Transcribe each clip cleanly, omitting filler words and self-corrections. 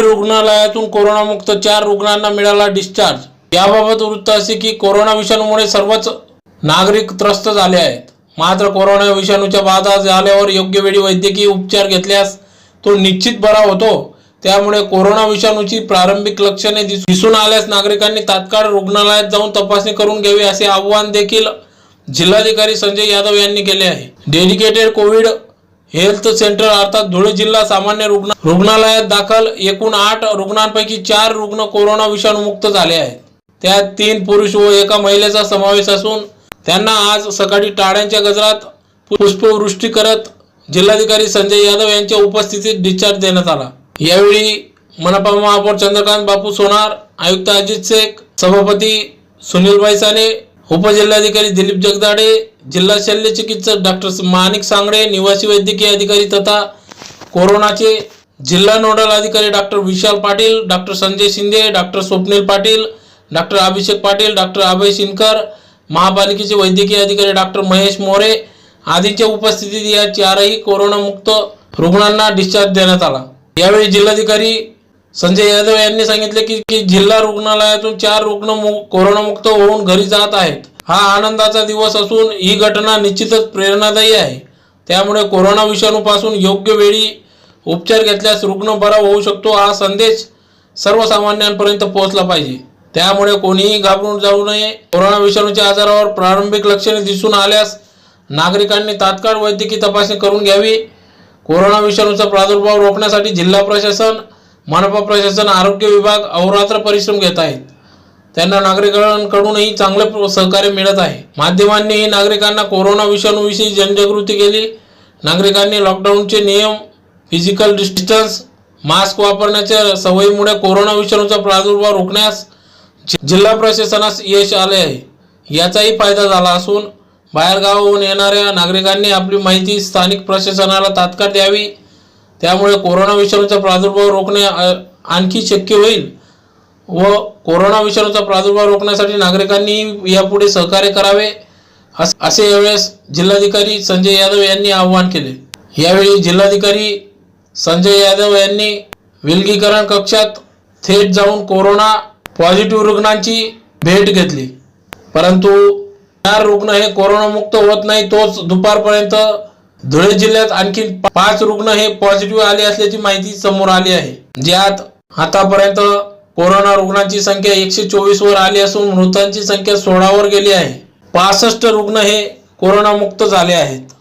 रुग्णालयातून कोरोनामुक्त 4 रुग्णांना मिळाला डिस्चार्ज। याबाबत वृत्त असे की कोरोना विषाणूमुळे सर्वच नागरिक त्रस्त झाले आहेत। मात्र कोरोना विषाणूच्या बाधा झाल्यावर योग्य वेळी वैद्यकीय उपचार घेतल्यास तो निश्चित बरा होतो। त्यामुळे कोरोना विषाणूची प्रारंभिक लक्षणे दिसून आल्यास नागरिकांनी तात्काळ रुग्णालयात जाऊन तपासणी करून घ्यावी असे आवाहन देखील जिल्हाधिकारी संजय यादव यांनी केले आहे। डेडिकेटेड कोविड हेल्थ सेंटर अर्थात धुळे जिल्हा सामान्य रुग्णालयात दाखल एकूण 8 रुग्णांपैकी 4 रुग्ण कोरोना विषाणू मुक्त झाले आहेत। त्यात 3 पुरुष व 1 महिलेचा समावेश असून त्यांना आज सकाळी टाळ्यांच्या गजरात पुष्पवृष्टी करत जिल्हाधिकारी संजय यादव यांच्या उपस्थितीत डिस्चार्ज देण्यात आला। यावेळी मनपा महापौर चंद्रकांत बापू सोनार, आयुक्त अजित शेख, सभापती सुनीलभाई साने, उपजिल्हाधिकारी दिलीप जगदाडे, जिल्हा शल्य चिकित्सक डॉक्टर माणिक सांगडे, निवासी वैद्यकीय अधिकारी तथा कोरोनाचे जिल्हा नोडल अधिकारी doctor Vishal Patil, doctor Sanjay Shinde, doctor Swapnil Patil, doctor Abhishek Patil, doctor Abhay Shinkar, महापालिकेचे वैद्यकीय अधिकारी डॉक्टर महेश मोरे आदींच्या उपस्थितीत या 4ही कोरोनामुक्त रुग्णांना डिस्चार्ज देण्यात आला। यावेळी जिल्हाधिकारी संजय यादव यांनी सांगितले की जिल्हा रुग्णालयातून 4 रुग्ण कोरोनामुक्त होऊन घरी जात आहेत। हा आनंदाचा दिवस असून ही घटना निश्चितच प्रेरणादायी आहे। त्यामुळे कोरोना विषाणूपासून योग्य वेळी उपचार घेतल्यास रुग्ण बरा होऊ शकतो हा संदेश सर्वसामान्यांपर्यंत पोहोचला पाहिजे। त्यामुळे कोणीही घाबरून जाऊ नये। कोरोना विषाणूच्या आजारावर प्रारंभिक लक्षणे दिसून आल्यास नागरिकांनी तात्काळ वैद्यकीय तपासणी करून घ्यावी। कोरोना विषाणूचा प्रादुर्भाव रोखण्यासाठी जिल्हा प्रशासन, मनपा प्रशासन, आरोग्य विभाग अहोरात्र परिश्रम घेत आहेत। त्यांना नागरिकांकडूनही चांगले सहकार्य मिळत आहे। माध्यमांनीही नागरिकांना कोरोना विषाणूविषयी जनजागृती केली। नागरिकांनी लॉकडाऊनचे नियम, फिजिकल डिस्टन्स, मास्क वापरण्याच्या सवयीमुळे कोरोना विषाणूचा प्रादुर्भाव रोखण्यास जिल्हा प्रशासनास यश आले आहे। याचाही फायदा झाला असून बाहेरगावाहून येणाऱ्या नागरिकांनी आपली माहिती स्थानिक प्रशासनाला तात्काळ द्यावी। त्यामुळे कोरोना विषाणूचा प्रादुर्भाव रोखणे आणखी शक्य होईल व कोरोना विषाणूचा प्रादुर्भाव रोखण्यासाठी नागरिकांनी यापुढे सहकार्य करावे असे यावेळेस जिल्हाधिकारी संजय यादव यांनी आवाहन केले। यावेळी जिल्हाधिकारी संजय यादव यांनी विलगीकरण कक्षात थेट जाऊन कोरोना पॉझिटिव्ह रुग्णांची भेट घेतली, परंतु 4 रुग्ण हे कोरोनामुक्त होत नाही। तोच दुपारपर्यंत धुळे जिल्ह्यात आणखी 5 रुग्ण हे पॉझिटिव्ह आले असल्याची माहिती समोर आली आहे। ज्यात आतापर्यंत कोरोना रुग्णांची संख्या 124 वर आली असून मृतांची संख्या 16 वर गेली आहे। 65 रुग्ण हे कोरोनामुक्त झाले आहेत।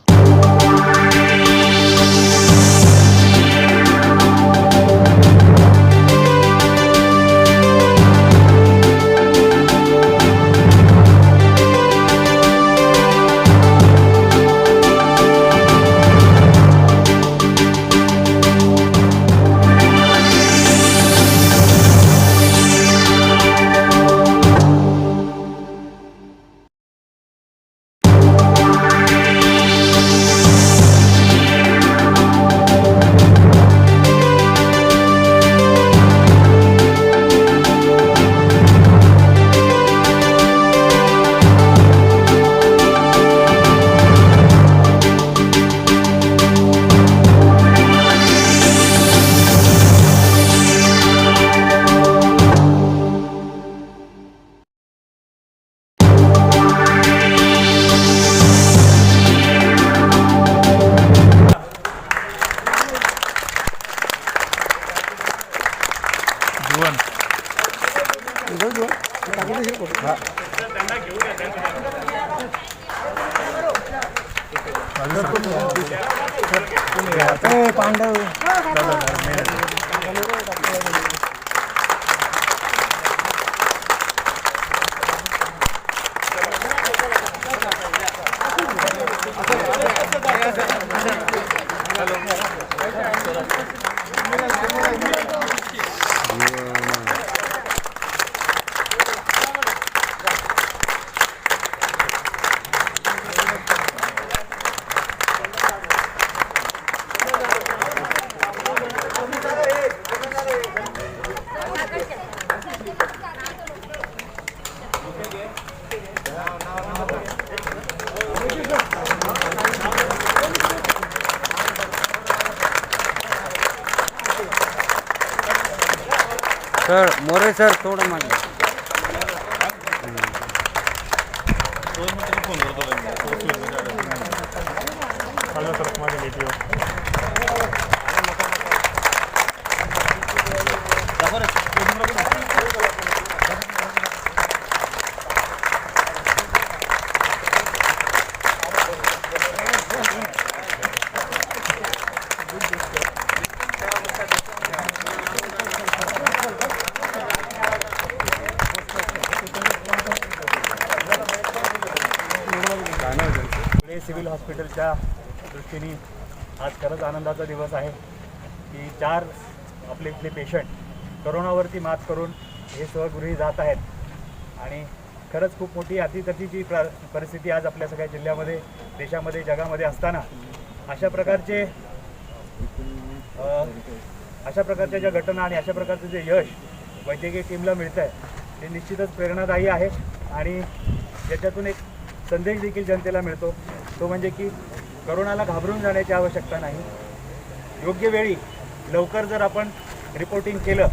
पांडव सर मोरे सर थोडं मागे धुळे सिव्हिल हॉस्पिटलच्या दृष्टीने आज खरंच आनंदाचा दिवस आहे की 4 आपले इथले पेशंट करोनावरती मात करून हे स्वगृही जात आहेत आणि खरंच खूप मोठी अतितटीची परिस्थिती आज आपल्या सगळ्या जिल्ह्यामध्ये, देशामध्ये, जगामध्ये असताना अशा प्रकारच्या ज्या घटना आणि अशा प्रकारचं जे यश वैद्यकीय टीमला मिळतं आहे ते निश्चितच प्रेरणादायी आहे आणि याच्यातून एक संदेश देखील जनतेला मिळतो, तो म्हणजे की करोनाला घाबरून जाण्याची आवश्यकता नाही. योग्य वेळी लवकर जर आपण रिपोर्टिंग केलं,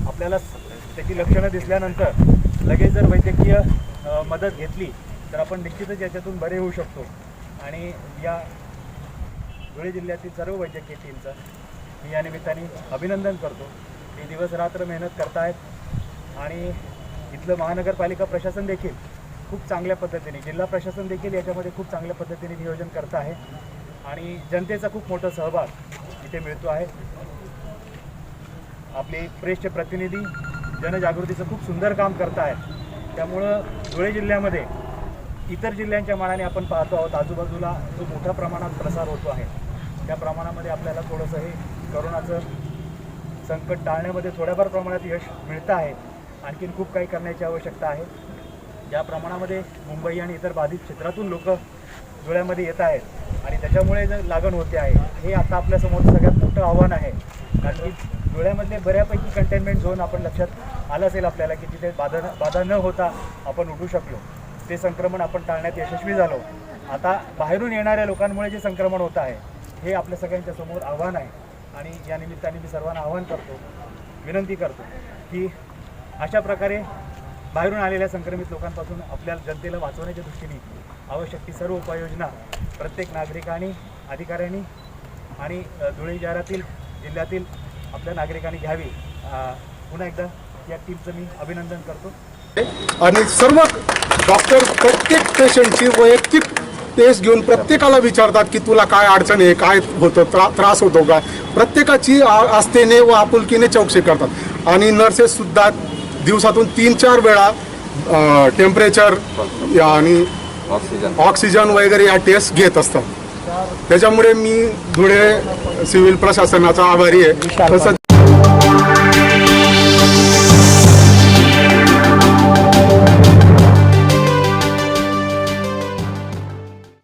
आपल्याला त्याची लक्षणं दिसल्यानंतर लगेच जर वैद्यकीय मदत घेतली तर आपण निश्चितच याच्यातून बरे होऊ शकतो. आणि या धुळे जिल्ह्यातील सर्व वैद्यकीय टीमचं मी या निमित्ताने अभिनंदन करतो. ते दिवस रात्र मेहनत करतायत आणि इथलं महानगरपालिका प्रशासन देखील खूप चांगल्या पद्धतीने, जिल्हा प्रशासन देखील याच्यामध्ये खूप चांगल्या पद्धतीने नियोजन करत आहे आणि जनतेचा खूप मोठा सहभाग इथे मिळतो आहे. आपले प्रेसचे प्रतिनिधी जनजागृतीचं खूप सुंदर काम करत आहेत. त्यामुळं धुळे जिल्ह्यामध्ये इतर जिल्ह्यांच्या मानाने आपण पाहतो आहोत आजूबाजूला जो मोठ्या प्रमाणात प्रसार होतो आहे त्या प्रमाणामध्ये आपल्याला थोडंसं हे करोनाचं संकट टाळण्यामध्ये थोड्याफार प्रमाणात यश मिळतं आहे. आणखीन खूप काही करण्याची आवश्यकता आहे. ज्या प्रमाणामध्ये मुंबई आणि इतर बाधित क्षेत्रातून लोक धुळ्यामध्ये येत आहेत आणि त्याच्यामुळे जर लागण होते आहे, हे आता आपल्यासमोर सगळ्यात मोठं आव्हान आहे. कारण की धुळ्यामधले बऱ्यापैकी कंटेनमेंट झोन आपण लक्षात आलं असेल आपल्याला की तिथे बाधा न होता आपण उठू शकलो. ते संक्रमण आपण टाळण्यात यशस्वी झालो. आता बाहेरून येणाऱ्या लोकांमुळे जे संक्रमण होत आहे हे आपल्या सगळ्यांच्या समोर आव्हान आहे आणि या निमित्ताने मी सर्वांना आवाहन करतो, विनंती करतो की अशा प्रकारे बाहेरून आलेल्या संक्रमित लोकांपासून आपल्या जनतेला वाचवण्याच्या दृष्टीने आवश्यक ती सर्व उपाययोजना प्रत्येक नागरिकांनी, अधिकाऱ्यांनी आणि धुळे शहरातील, जिल्ह्यातील आपल्या नागरिकांनी घ्यावी. पुन्हा एकदा या टीमचं मी अभिनंदन करतो. आणि सर्व डॉक्टर प्रत्येक पेशंटची वैयक्तिक टेस्ट घेऊन प्रत्येकाला विचारतात की तुला काय अडचण आहे, काय होतं, त्रास होतो का. प्रत्येकाची आस्थेने व आपुलकीने चौकशी करतात आणि नर्सेससुद्धा दिवसातून 3-4 वेळा टेम्परेचर आणि ऑक्सिजन वगैरे या टेस्ट घेत असतात. त्याच्यामुळे मी धुळे सिव्हिल प्रशासनाचा आभारी आहे. तसंच